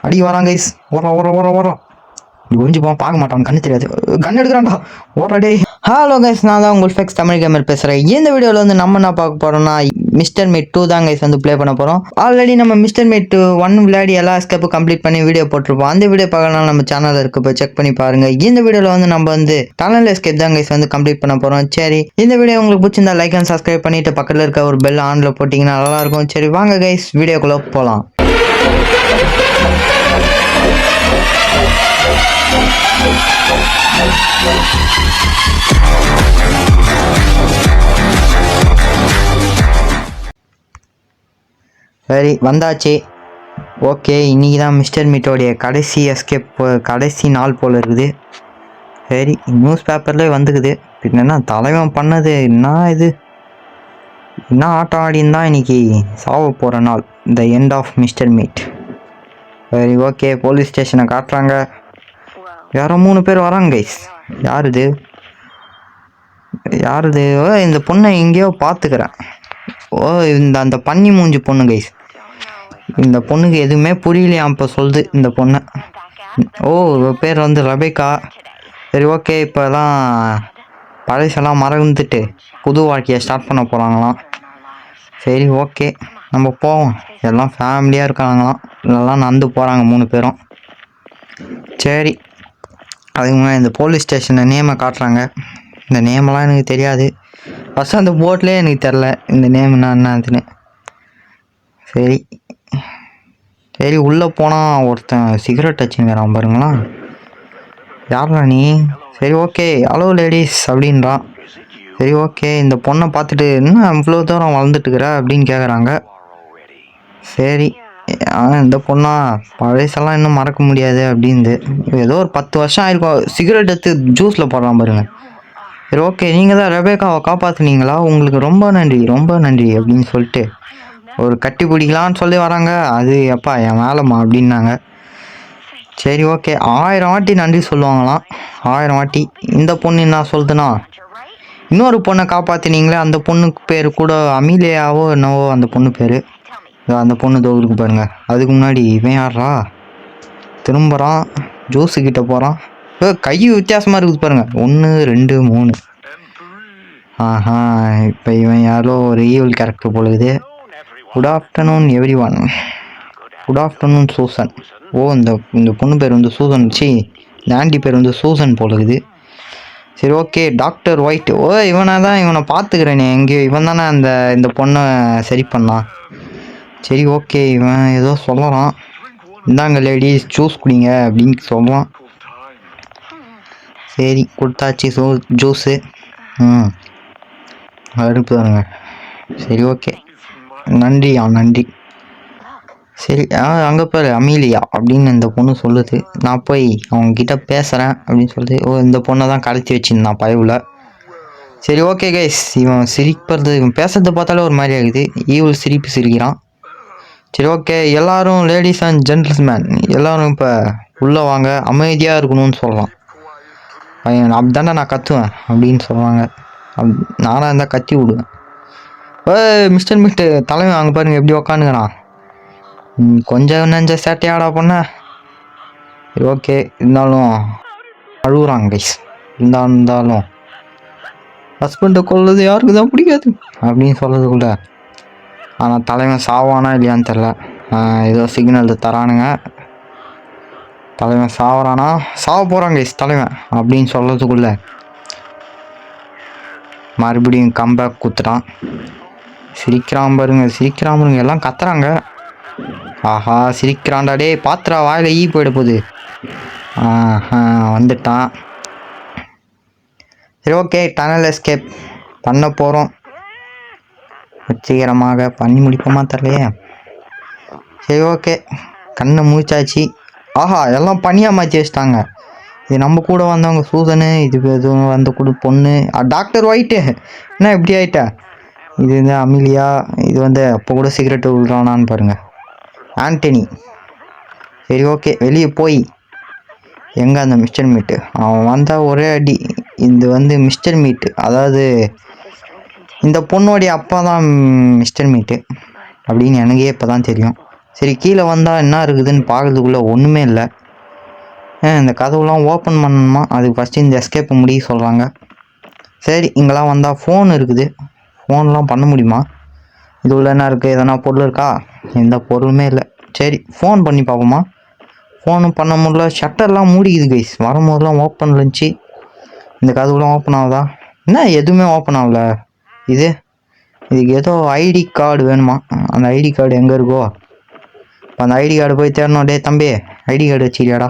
அடி வரான் கைஸ். ஓரம் கொஞ்சம் பார்க்க மாட்டான், கண்ணு தெரியாது. கன் எடுக்கிறான்டா, ஓரடே. ஹலோ கைஸ், நான் தான் உங்கள் ஃபெக்ஸ் தமிழ் கேமர் பேசுகிறேன். இந்த வீடியோவில் வந்து நம்ம என்ன பார்க்க போகிறோம்னா மிஸ்டர் மீட் 2 தான் கைஸ் வந்து ப்ளே பண்ண போகிறோம். ஆல்ரெடி நம்ம மிஸ்டர் மீட் 1 விளையாடி எல்லா எஸ்கேப்பும் கம்ப்ளீட் பண்ணி வீடியோ போட்டிருப்போம். அந்த வீடியோ பார்க்கறனால நம்ம சேனலில் இருக்க போய் செக் பண்ணி பாருங்கள். இந்த வீடியோவில் வந்து நம்ம வந்து டனல் எஸ்கேப் தான் கைஸ் வந்து கம்ப்ளீட் பண்ண போகிறோம். சரி, இந்த வீடியோ உங்களுக்கு பிடிச்சிருந்தா லைக் அண்ட் சப்ஸ்கிரைப் பண்ணிட்டு பக்கத்தில் இருக்க ஒரு பெல் ஆனில் போட்டிங்கன்னா நல்லாயிருக்கும். சரி வாங்க கைஸ், வீடியோக்குள்ளே போகலாம். சரி வந்தாச்சு. ஓகே, இன்றைக்கி தான் மிஸ்டர் மீட்டோடைய கடைசி எஸ்கேப், கடைசி நாள் போல் இருக்குது. சரி, நியூஸ் பேப்பர்லேயே வந்துக்குது. என்னென்னா தலைவன் பண்ணது என்ன, இது என்ன ஆட்டம் ஆடின்னு தான் இன்றைக்கி சாவ போகிற நாள், the end of mister meet. சரி ஓகே, போலீஸ் ஸ்டேஷனை காட்டுறாங்க. யாரோ 3 பேர் வராங்க கைஸ். யாருது? இந்த பொண்ணை எங்கேயோ பார்த்துக்கிறேன். அந்த பன்னி மூஞ்சி பொண்ணு கைஸ். இந்த பொண்ணுக்கு எதுவுமே புரியலையா இப்போ சொல்லுது இந்த பொண்ணை. பேர் வந்து ரெபேக்கா. சரி ஓகே, இப்போலாம் பழசெல்லாம் மறந்துட்டு புது வாழ்க்கையை ஸ்டார்ட் பண்ண போகிறாங்களாம். சரி ஓகே, நம்ம போவோம். எல்லாம் ஃபேமிலியாக இருக்காங்களாம், எல்லாம் நடந்து போகிறாங்க 3 பேரும். சரி, அதுக்கு முன்னாடி இந்த போலீஸ் ஸ்டேஷனை நேமை காட்டுறாங்க. இந்த நேமெல்லாம் எனக்கு தெரியாது. ஃபஸ்ட்டு அந்த போர்ட்லேயே எனக்கு தெரில இந்த நேம் என்னதுன்னு. சரி உள்ளே போனால் ஒருத்தன் சிகரெட் வச்சுங்கிறான் பாருங்களா. யாரா நீ? சரி ஓகே, ஹலோ லேடிஸ் அப்படின்றான். சரி ஓகே, இந்த பொண்ணை பார்த்துட்டு என்ன இவ்வளோ தூரம் வளர்ந்துட்டுக்கிற அப்படின்னு கேட்குறாங்க. சரி, இந்த பொண்ணா பழசெல்லாம் இன்னும் மறக்க முடியாது அப்படின்னு. ஏதோ ஒரு 10 வருஷம் ஆயிருக்கும். சிகரெட் எடுத்து ஜூஸில் போடுறான் பாருங்க. சரி ஓகே, நீங்கள் தான் ரெபேக்காவை காப்பாற்றுனீங்களா? உங்களுக்கு ரொம்ப நன்றி அப்படின்னு சொல்லிட்டு ஒரு கட்டி பிடிக்கலான்னு சொல்லி வராங்க. அது எப்பா என் வேலைம்மா அப்படின்னாங்க. சரி ஓகே, 1000 வாட்டி நன்றி சொல்லுவாங்களாம், 1000 வாட்டி. இந்த பொண்ணு என்ன சொல்லுதுன்னா, இன்னொரு பொண்ணை காப்பாற்றினீங்களே அந்த பொண்ணுக்கு பேர் கூட அமீலியாவோ என்னவோ அந்த பொண்ணு பேர். அந்த பொண்ணு தோதுக்கு பாருங்க. அதுக்கு முன்னாடி இவன் யாரா திரும்புகிறான், ஜூஸுக்கிட்ட போகிறான். கை வித்தியாசமாக இருக்குது பாருங்க, 1 2 3. இப்போ இவன் யாரோ ஒரு ஈவில் கேரக்டர் போல இருக்குது. Good afternoon everyone. Good afternoon Susan. இந்த பொண்ணு பேர் வந்து சூசன். இந்த ஆண்டி பேர் வந்து சூசன் போல இருக்குது. சரி ஓகே, டாக்டர் ஒயிட். இவனை பார்த்துக்கிறேனே எங்கேயோ, இவன் தானே இந்த பொண்ணை சரி பண்ணான். சரி ஓகே, இவன் ஏதோ சொல்லலாம். இந்தாங்க லேடிஸ் ஜூஸ் குடிங்க அப்படின்னு சொல்லலாம். சரி கொடுத்தாச்சு ஜூஸு. அடுப்பு தானுங்க. சரி ஓகே, நன்றி. சரி, அங்கே பேர் அமீலியா அப்படின்னு இந்த பொண்ணு சொல்லுது. நான் போய் அவங்கக்கிட்ட பேசுகிறேன் அப்படின்னு சொல்லுது. இந்த பொண்ணை தான் கடத்தி வச்சுருந்தான் பயவில். சரி ஓகே கைஸ், இவன் பேசுறது பார்த்தாலே ஒரு மாதிரி ஆகுது. ஈவில் சிரிப்பு சிரிக்கிறான். சரி ஓகே, எல்லோரும் லேடிஸ் அண்ட் ஜென்டில்மேன் எல்லோரும் இப்போ உள்ளே வாங்க, அமைதியாக இருக்கணும்னு சொல்லலாம். அப்படிதாண்டா நான் கத்துவேன் அப்படின்னு சொல்லுவாங்க. நானாக இருந்தால் கத்தி விடுவேன். மிஸ்டர் மீட்டு தலைவன் அங்கே பாருங்க எப்படி உக்காந்துக்கிறான். கொஞ்சம் நெஞ்ச சேட்டையாடா பொண்ண. சரி ஓகே, இருந்தாலும் அழுகுறாங்க கைஸ். இருந்தாலும் ஹஸ்பண்டை கொல்லுது யாருக்கு தான் பிடிக்காது அப்படின்னு சொல்கிறதுக்குள்ள, ஆனால் தலைவன் சாவானா இல்லையான்னு தெரில. ஏதோ சிக்னல் தரானுங்க. தலைவன் சாவறானா, சாவ போகிறான் கைஸ் தலைவன் அப்படின்னு சொல்கிறதுக்குள்ள மறுபடியும் கம்பேக் குத்துட்டான். சிரிக்கிறான் பாருங்க, எல்லாம் கத்துறாங்க. ஆஹா, சிரிக்கிறான்டா டே, பாத்திரா வாயில் ஈ போயிட போகுது. வந்துட்டான். சரி ஓகே, டனல் எஸ்கேப் பண்ண போகிறோம். வெற்றிகரமாக பண்ணி முடிப்போமா தெரியலையே. சரி ஓகே, கண்ணை மூச்சாச்சு. ஆஹா, எல்லாம் பனியாக மாற்றி வச்சிட்டாங்க. இது நம்ம கூட வந்தவங்க சூசனு, இது எதுவும் வந்த கூட பொண்ணு. டாக்டர் ஒயிட்டு என்ன இப்படி ஆயிட்டா. இது வந்து அமிலியா. இது வந்து அப்போ கூட சிகரெட்டு விடுறானான்னு பாருங்க, ஆண்டனி. சரி ஓகே, வெளியே போய் எங்கே அந்த மிஸ்டர் மீட்டு அவன் வந்தால் ஒரே அடி. இது வந்து மிஸ்டர் மீட்டு, அதாவது இந்த பொண்ணோடைய அப்பா தான் மிஸ்டர் மீட்டு அப்படின்னு எனக்கே இப்போ தான் தெரியும். சரி கீழே வந்தால் என்ன இருக்குதுன்னு பார்க்கறதுக்குள்ளே ஒன்றுமே இல்லை. இந்த கதவுலாம் ஓப்பன் பண்ணணுமா, அதுக்கு ஃபஸ்ட்டு இந்த எஸ்கேப்பை முடிய சொல்கிறாங்க. சரி இங்கெல்லாம் வந்தால் ஃபோன் இருக்குது, ஃபோன்லாம் பண்ண முடியுமா? இது உள்ள என்ன இருக்குது, எதனா பொருள் இருக்கா? எந்த பொருளுமே இல்லை. சரி ஃபோன் பண்ணி பார்ப்போமா? ஃபோனும் பண்ண முடியல, ஷட்டர்லாம் மூடிக்குது கைஸ். வரும்போதெல்லாம் ஓப்பன் இருந்துச்சு, இந்த கதவுலாம் ஓப்பன் ஆகுதா? என்ன எதுவுமே ஓப்பன் ஆகல. இதுக்கு ஏதோ ஐடி கார்டு வேணுமா? அந்த ஐடி கார்டு எங்கே இருக்கோ இப்போ அந்த ஐடி கார்டு போய் தேடணும். டே தம்பி, ஐடி கார்டு வச்சுக்கிறியாடா?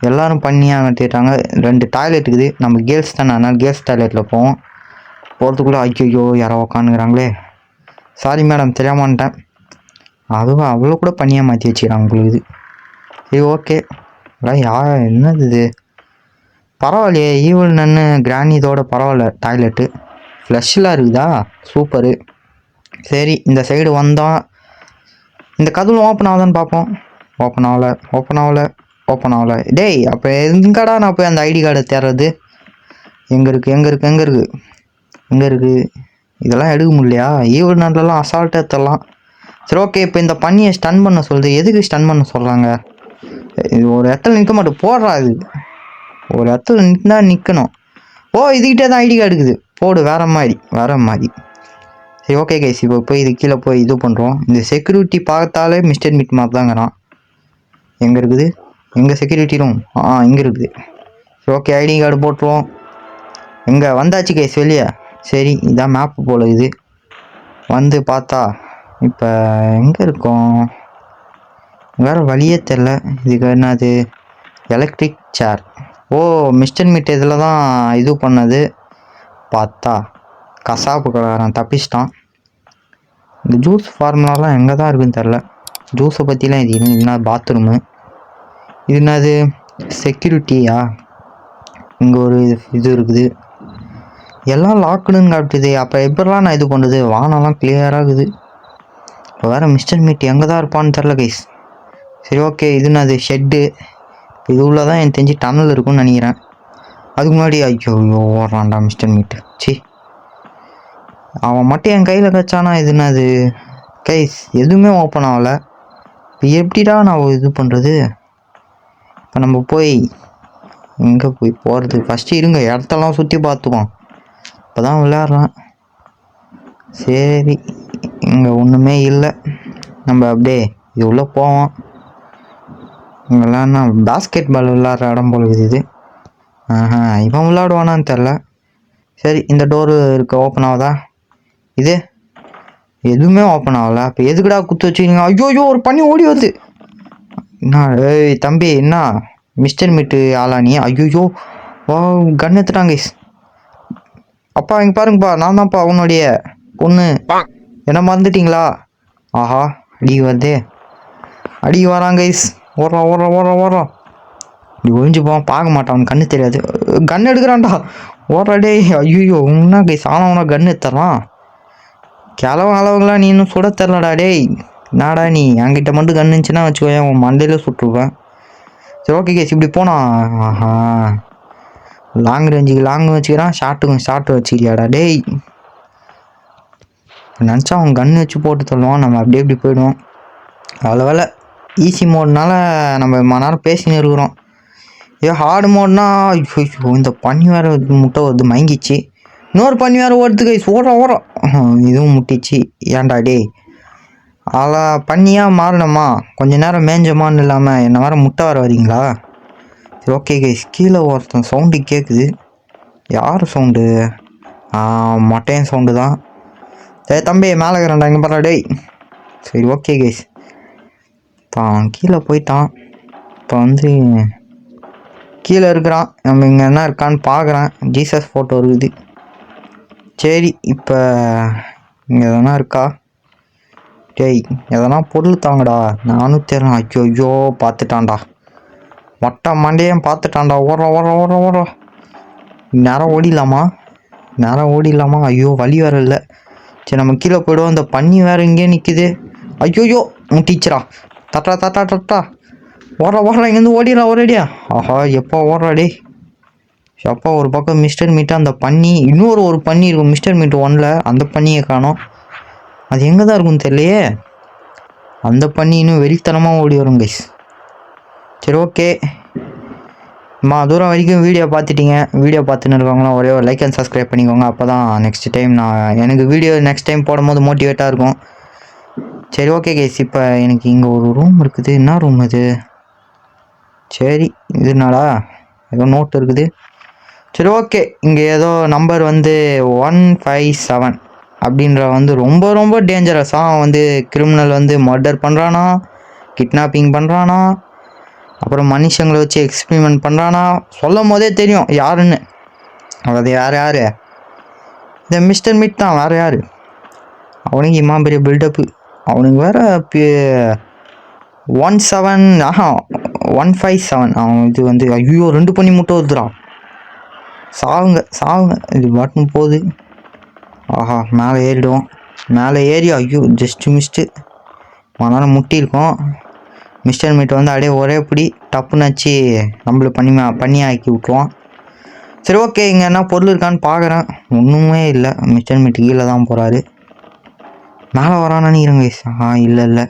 எல்லோரும் பண்ணியாக தேட்டாங்க. 2 டாய்லெட் இருக்குது, நம்ம கேர்ள்ஸ் தானே, அதனால் கேர்ள்ஸ் டாய்லெட்டில் போவோம். போகிறதுக்குள்ளே ஐயோ யாரோ உக்காந்துக்கிறாங்களே. Sorry madam, தெரியாமட்டேன். அதுவும் அவ்வளோ கூட பண்ணியாக மாற்றி வச்சுக்கிறாங்க உங்களுக்கு. இது சரி ஓகே. என்னது இது? பரவாயில்லையே, ஈவல் நன்னு கிராணி இதோட பரவாயில்ல. டாய்லெட்டு ஃப்ளஷ்லாம் இருக்குதா? சூப்பரு. சரி இந்த சைடு வந்தால் இந்த கதவு ஓப்பன் ஆகுதான்னு பார்ப்போம். ஓப்பன் ஆகலை. டேய் அப்போ எங்கடா நான் போய் அந்த ஐடி கார்டை தேடுறது? எங்கே இருக்குது? இதெல்லாம் எடுக்க முடியலையா? ஈவல் நன்லாம் அசால்ட்டாக தரலாம். சரி ஓகே. இப்போ இந்த பண்ணியை ஸ்டன் பண்ண சொல்லுது. எதுக்கு ஸ்டன் பண்ண சொல்கிறாங்க? இது ஒரு இடத்துல நிற்க மாட்டேன், போடுறா. இது ஒரு இடத்துல நிற்கணும். இதுக்கிட்டே தான் ஐடி கார்டு இருக்குது. போடு, வேற மாதிரி. சரி ஓகே கைஸ், இப்போ போய் இது கீழே போய் இது பண்ணுறோம். இந்த செக்யூரிட்டி பார்த்தாலே மிஸ்டர் மீட் மாதிரி தாங்கிறான். எங்கே இருக்குது? எங்கே செக்யூரிட்டி ரூம்? இங்கே இருக்குது. சரி ஓகே, ஐடி கார்டு போட்டுருவோம். எங்கே வந்தாச்சு கைஸ் வெளியே. சரி இதான் மேப்பு போல். இது வந்து பார்த்தா இப்போ எங்கே இருக்கோம்? வேறு வழியே தெரில. இதுக்கு என்னது? எலக்ட்ரிக் சேர். மிஸ்டர் மீட் இதில் தான் இது பண்ணது. பார்த்தா கசாப்பு கடைக்காரன் தப்பிச்சிட்டான். இந்த ஜூஸ் ஃபார்முலாலாம் எங்கே தான் இருக்குதுன்னு தெரில. ஜூஸை பற்றிலாம் இது என்ன பாத்ரூமு? இது என்னது? செக்யூரிட்டியா? இங்கே ஒரு இது இருக்குது. எல்லாம் லாக்குடுன்னு காட்டுது. அப்போ எப்படிலாம் நான் இது பண்ணுறது? வானெல்லாம் கிளியராக இருக்குது. இப்போ வேறு மிஸ்டர் மீட் எங்கே தான் இருப்பான்னு தெரில கைஸ். சரி ஓகே, இது என்னது? ஷெட்டு. இது உள்ள தான் எனக்கு தெரிஞ்சு டனல் இருக்குன்னு நினைக்கிறேன். அதுக்கு முன்னாடி ஐயோ ஓடுறான்டா மிஸ்டர் மீட். அவன் மட்டும் என் கையில் கச்சானா. இது என்னது கைஸ்? எதுவுமே ஓப்பன் ஆகலை. இப்போ எப்படிடா நான் இது பண்ணுறது? இப்போ நம்ம போய் எங்கே போகிறது? ஃபஸ்ட்டு இருங்க, இடத்தெல்லாம் சுற்றி பார்த்துக்குவோம். இப்போ தான் விளையாடுறேன். சரி இங்கே ஒன்றுமே இல்லை. நம்ம அப்படியே இது உள்ளே போவோம். இங்கெல்லாம் பாஸ்கெட் பால் விளையாடுற இடம் போல இருக்குது இது. இவன் விளையாடுவானான்னு தெரில. சரி இந்த டோரு இருக்க ஓப்பன் ஆகுதா? இது எதுவுமே ஓப்பன் ஆகலை. அப்போ எதுக்குடா குத்து வச்சுக்கிங்க? ஐயோ ஒரு பண்ணி ஓடி வருது. என்ன தம்பி, என்ன மிஸ்டர் மீட்டு ஆளா நீ? ஐயோ கன் எடுத்துட்டாங்க. அப்பா இங்கே பாருங்கப்பா, நான் தான்ப்பா உன்னுடைய பொண்ணு. என்ன மறந்துட்டிங்களா? ஆஹா அடி வருதே. அடி வராங்க கைஸ். ஓடுறான். இப்படி ஒழிஞ்சு போவான், பார்க்க மாட்டான், அவனுக்கு கண்ணு தெரியாது. கன் எடுக்கிறான்டா. ஓடுறாடே. ஐயோ என்ன கைஸ், ஆனவனா கன் எடுத்துறான். கிளவன் அளவுகளாம் நீ இன்னும் சுட தெரிலடா. டேய் நாடா நீ என்கிட்ட மட்டும் கன் இருந்துச்சுன்னா வச்சுக்கோயேன், உன் மண்டையில் சுட்டுருவேன். சரி ஓகே கேஸ், இப்படி போனா. லாங் ரேஞ்சுக்கு லாங் வச்சுக்கிறான், ஷார்ட்டு வச்சுக்கிறியாடா. டேய் நினச்சா அவன் கன் வச்சு போட்டு சொல்லுவான். நம்ம அப்படியே இப்படி போயிடுவோம். அவ்வளோ வேலை ஈஸி மோட்னால நம்ம மணி நேரம் பேசின்னு இருக்கிறோம். ஹார்டு மோட்னா இந்த பண்ணி வேறு முட்டை வருது, மயங்கிச்சு. இன்னொரு பண்ணி வேறு ஓடுது கைஸ். ஓடுறோம். இதுவும் முட்டிச்சு. ஏன்டா டேய், அதெல்லாம் பண்ணியாக மாறணுமா? கொஞ்சம் நேரம் மேஞ்சமான்னு இல்லாமல் என்ன வேறு முட்டை வர வரீங்களா? சரி ஓகே கைஸ், கீழே ஒருத்தன் சவுண்டு கேட்குது. யார் சவுண்டு? மொட்டையன் சவுண்டு தான். சரி தம்பி மேலே இருக்கிறான்டா, இங்கே பாரு டேய். சரி ஓகே கைஸ், இப்போ கீழே போயிட்டான். இப்போ கீழே இருக்கிறான். நம்ம இங்கே என்ன இருக்கான்னு பார்க்குறேன். ஜீசஸ் ஃபோட்டோ இருக்குது. சரி இப்போ இங்கே எதனா இருக்கா? டேய் எதனா பொருள் தாங்கடா. நானும் தெரியும். ஐயோ பார்த்துட்டான்டா, மொட்டை மண்டையும் பார்த்துட்டான்டா. ஓடுறோம். நேரம் ஓடிடலாமா? ஐயோ வழி வேறு இல்லை. சரி நம்ம கீழே போய்டுவோம். இந்த பண்ணி வேறு இங்கே நிற்குது. ஐயோ முட்டிச்சுரா. தட்டா ஓடுறா இங்கேருந்து ஓடிடா ஒரேடியா. ஆஹா எப்போ ஓடுறா டே. எப்போ ஒரு பக்கம் மிஸ்டர் மீட்டு, அந்த பண்ணி இன்னொரு பண்ணி இருக்கும் மிஸ்டர் மீட்டு 1ல். அந்த பண்ணியை காணோம். அது எங்கே தான் இருக்குன்னு தெரியலையே. அந்த பண்ணி இன்னும் வெறித்தனமாக ஓடி வரும் கைஸ். சரி ஓகே, தூரம் வரைக்கும் வீடியோ பார்த்துட்டீங்க. வீடியோ பார்த்துன்னு இருக்கவங்களாம் ஒரே ஒரு லைக் அண்ட் சப்ஸ்கிரைப் பண்ணிக்கோங்க. அப்போ தான் நெக்ஸ்ட் டைம் எனக்கு வீடியோ நெக்ஸ்ட் டைம் போடும்போது மோட்டிவேட்டாக இருக்கும். சரி ஓகே கைஸ், இப்போ எனக்கு இங்கே ஒரு ரூம் இருக்குது. என்ன ரூம் இது? சரி, இது என்னடா ஏதோ நோட் இருக்குது. சரி ஓகே, இங்கே ஏதோ நம்பர் வந்து 157 அப்படின்ற வந்து ரொம்ப ரொம்ப டேஞ்சரஸாக வந்து கிரிமினல் வந்து மர்டர் பண்ணுறானா, கிட்னாப்பிங் பண்ணுறானா, அப்புறம் மனுஷங்களை வச்சு எக்ஸ்பிரிமெண்ட் பண்ணுறானா. சொல்லும் போதே தெரியும் யாருன்னு. அது யார் இந்த மிஸ்டர் மிட் தான், வேறு யார்? அவனுக்கு இம்மா பெரிய பில்டப்பு. அவனுக்கு வேறு 157 அவன் இது வந்து ஐயோ 2 பண்ணி மட்டும் வருதுறான். சாவுங்க இது பாட்டுன்னு போகுது. ஆஹா, மேலே ஏறிடுவோம். மேலே ஏறி ஐயோ ஜஸ்ட்டு மிஸ்ட்டு மனம் முட்டியிருக்கோம். மிஸ்டர் மீட் வந்து அப்படியே ஒரே பிடி டப்புன்னு வச்சு நம்மளை பண்ணி ஆக்கி விட்ருவான். சரி ஓகே, இங்கே என்ன பொருள் இருக்கான்னு பார்க்குறேன். ஒன்றுமே இல்லை. மிஸ்டர் மீட் கீழே தான் போகிறாரு. மேலே வரான்னு நினைக்கிறேங்க கைஸ். இல்லை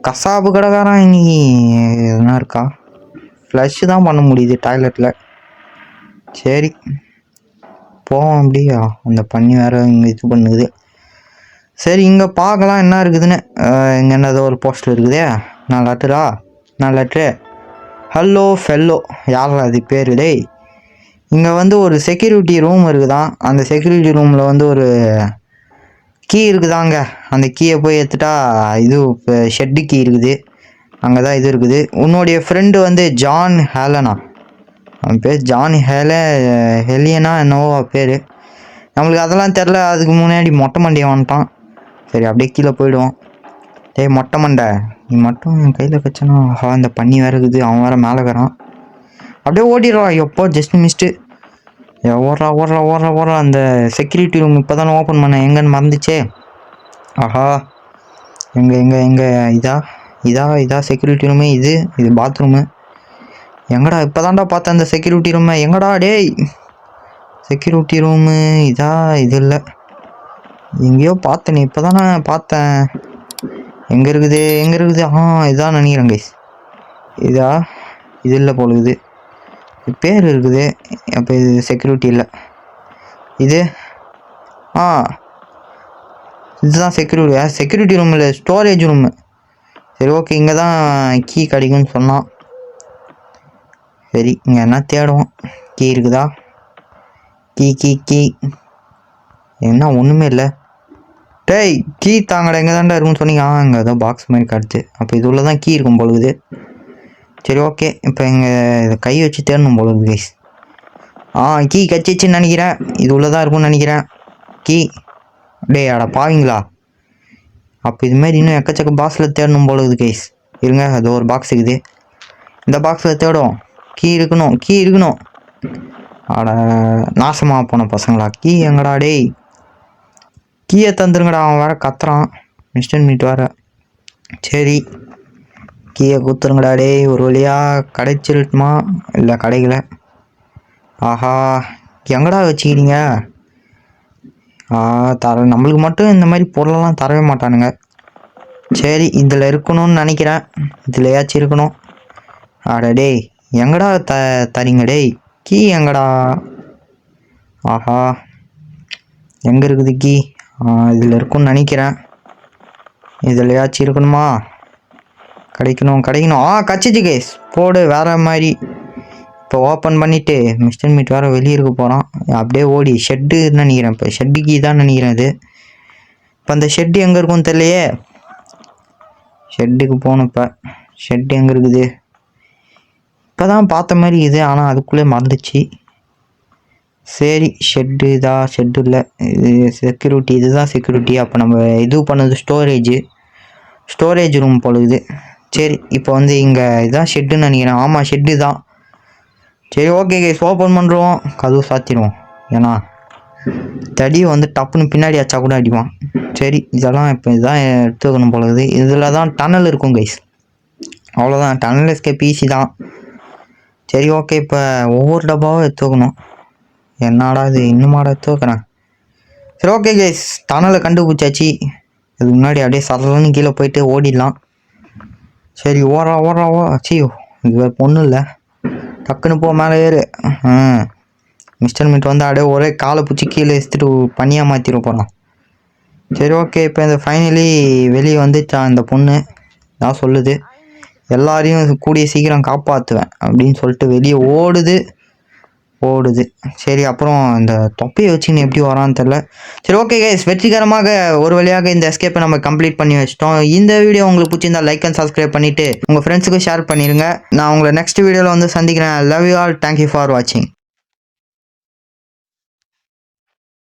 கசாப்பு கடைக்காரன் இன்னைக்கு எதுனா இருக்கா? ஃப்ளஷ் தான் பண்ண முடியுது டாய்லெட்டில். சரி போவோம். அப்படியா அந்த பண்ணி வேறு இங்கே இது பண்ணுது. சரி இங்கே பார்க்கலாம் என்ன இருக்குதுன்னு. இங்கே என்ன ஏதோ ஒரு போஸ்டர் இருக்குதே. நான் லெட்ரு ஹலோ ஃபெல்லோ. யாரா அது பேர்? டேய், இங்கே வந்து ஒரு செக்யூரிட்டி ரூம் இருக்குதான். அந்த செக்யூரிட்டி ரூமில் வந்து ஒரு கீ இருக்குதாங்க. அந்த கீயை போய் எடுத்துட்டா இது ஷெட்டு கீ இருக்குது. அங்கே தான் இது இருக்குது. உன்னுடைய ஃப்ரெண்டு வந்து ஜான் ஹேலனா, அவன் பேர் ஜான் ஹெலியனா என்னவோ பேர். நம்மளுக்கு அதெல்லாம் தெரில. அதுக்கு முன்னாடி மொட்டை மண்டியை வந்துட்டான். சரி அப்படியே கீழே போயிடுவோம். டேய் மொட்டை மண்டை, நீ மட்டும் என் கையில் வச்சனா. இந்த பண்ணி வேறு இருக்குது. அவன் வேறு மேலே வரான். அப்படியே ஓடிடுறான். எப்போ ஜஸ்ட் மிஸ்ட்டு. ஓடுறா. அந்த செக்யூரிட்டி ரூம் இப்போ தானே ஓப்பன் பண்ணேன். எங்கன்னு மறந்துச்சே. ஆஹா, எங்கே இதா செக்யூரிட்டி ரூமு. இது பாத்ரூமு. எங்கடா இப்போ தான்டா பார்த்தேன் அந்த செக்யூரிட்டி ரூமை. எங்கடா டேய்? செக்யூரிட்டி ரூமு இது இல்லை. எங்கேயோ பார்த்தேன், இப்போ தானே பார்த்தேன். எங்கே இருக்குது? இதான் நினைக்கிறேன் கைஸ். இது இல்லை போலுக்குது. பேர் இருக்குது. அப்போ இது செக்யூரிட்டி இல்லை. இதுதான் செக்யூரிட்டி ரூம் இல்லை, ஸ்டோரேஜ் ரூமு. சரி ஓகே, இங்கே தான் கீ கிடைக்கும்னு சொன்னான். சரி இங்கே என்ன தேடுவோம். கீ இருக்குதா? கீ என்ன ஒன்றுமே இல்லை. டேய் கீ தாங்கடா. எங்கே தாண்டா இருக்குன்னு சொன்னீங்க. அங்கே ஏதோ பாக்ஸ் மாதிரி காட்டுது. அப்போ இது உள்ள தான் கீ இருக்கும் பொழுது. சரி ஓகே, இப்போ இங்கே இதை கை வச்சு தேடணும் பொழுது கைஸ். கீ கச்சிச்சின்னு நினைக்கிறேன். இது உள்ளதான் இருக்கும்னு நினைக்கிறேன் கீ. டேய் அட பாவீங்களா. அப்போ இதுமாரி இன்னும் எக்கச்சக்க பாக்ஸில் தேடணும் பொழுது கைஸ். இருங்க, அது ஒரு பாக்ஸ் இருக்குது. இந்த பாக்ஸில் தேடும். கீ இருக்கணும். அட நாசமாக போன பசங்களா. கீ எங்கடா? டேய் கீயை தந்துருங்கடா. அவன் வேறு கத்துறான். மிஸ்டர் மீட் வேறு. சரி கீயை கொடுத்துருங்கடா. டேய் ஒரு வழியாக கிடைச்சிருட்டுமா? இல்லை கிடைக்கல. ஆஹா, எங்கடா வச்சுக்கிறீங்க? நம்மளுக்கு மட்டும் இந்த மாதிரி பொருளெல்லாம் தரவே மாட்டானுங்க. சரி இதில் இருக்கணும்னு நினைக்கிறேன். இதுலையாச்சும் இருக்கணும். டேய் எங்கடா தரீங்க? டேய் கீ எங்கடா? ஆஹா, எங்கே இருக்குது கீ? இதில் இருக்குன்னு நினைக்கிறேன். இதுலையாச்சும் இருக்கணுமா? கிடைக்கணும். கச்சிச்சு கேஸ் போடு. வேறு மாதிரி இப்போ ஓப்பன் பண்ணிவிட்டு மிஸ்டர் மீட் வேறு வெளியே இருக்க போகிறான். அப்படியே ஓடி ஷெட்டுன்னு நினைக்கிறேன். இப்போ ஷெட்டு கீ தான் நினைக்கிறேன் இது. இப்போ அந்த ஷெட்டு எங்கே இருக்குன்னு தெரியலையே. ஷெட்டுக்கு போகணும். இப்போ ஷெட்டு எங்கே இருக்குது? இப்போ தான் பார்த்த மாதிரி இது, ஆனால் அதுக்குள்ளே மறந்துச்சு. சரி ஷெட்டு இல்லை, இது செக்யூரிட்டி. இதுதான் செக்யூரிட்டி. அப்போ நம்ம இது பண்ணது ஸ்டோரேஜ் ரூம் போலுது. சரி இப்போ வந்து இங்கே இதுதான் ஷெட்டுன்னு நினைக்கிறேன். ஆமாம் ஷெட்டு தான். சரி ஓகே கைஸ், ஓப்பன் பண்ணுறோம். கதவு சாத்திடுவோம். ஏன்னா தடி வந்து டப்புன்னு பின்னாடி அச்சா கூட அடிப்பான். சரி இதெல்லாம் இப்போ இதுதான் எடுத்துக்கணும் போலுது. இதில் தான் டனல் இருக்கும் கைஸ். அவ்வளோதான், டனல் எஸ்கேப் ஈஸி தான். சரி ஓகே, இப்போ ஒவ்வொரு டப்பாவும் எடுத்துக்கணும். என்னடா இது இன்னுமாடா எடுத்து வைக்கிறேன். சரி ஓகே கைஸ், டனலை கண்டுபிடிச்சாச்சு. அதுக்கு முன்னாடி அப்படியே சடலன்னு கீழே போயிட்டு ஓடிடலாம். சரி ஓடுறா அச்சியோ இது வேறு பொண்ணு இல்லை. டக்குன்னு போ மேலே ஏறு. மிஸ்டர் மிட் வந்து அப்படியே ஒரே காலை பிடிச்சி கீழே எடுத்துட்டு பனியாக மாற்றிட போகிறான். சரி ஓகே, இப்போ இந்த ஃபைனலி வெளியே வந்துச்சான் இந்த பொண்ணு. நான் சொல்லுது எல்லாரையும் கூடிய சீக்கிரம் காப்பாற்றுவேன் அப்படின்னு சொல்லிட்டு வெளியே ஓடுது. சரி அப்புறம் இந்த தொப்பையை வச்சுன்னு எப்படி வரான்னு தெரில. சரி ஓகே கைஸ், வெற்றிகரமாக ஒரு வழியாக இந்த எஸ்கேப்பை நம்ம கம்ப்ளீட் பண்ணி வச்சிட்டோம். இந்த வீடியோ உங்களுக்கு பிடிச்சிருந்தா லைக் அண்ட் சப்ஸ்கிரைப் பண்ணிவிட்டு உங்கள் ஃப்ரெண்ட்ஸுக்கும் ஷேர் பண்ணிடுங்க. நான் உங்களை நெக்ஸ்ட் வீடியோவில் வந்து சந்திக்கிறேன். Love you all. Thank you for வாட்சிங்.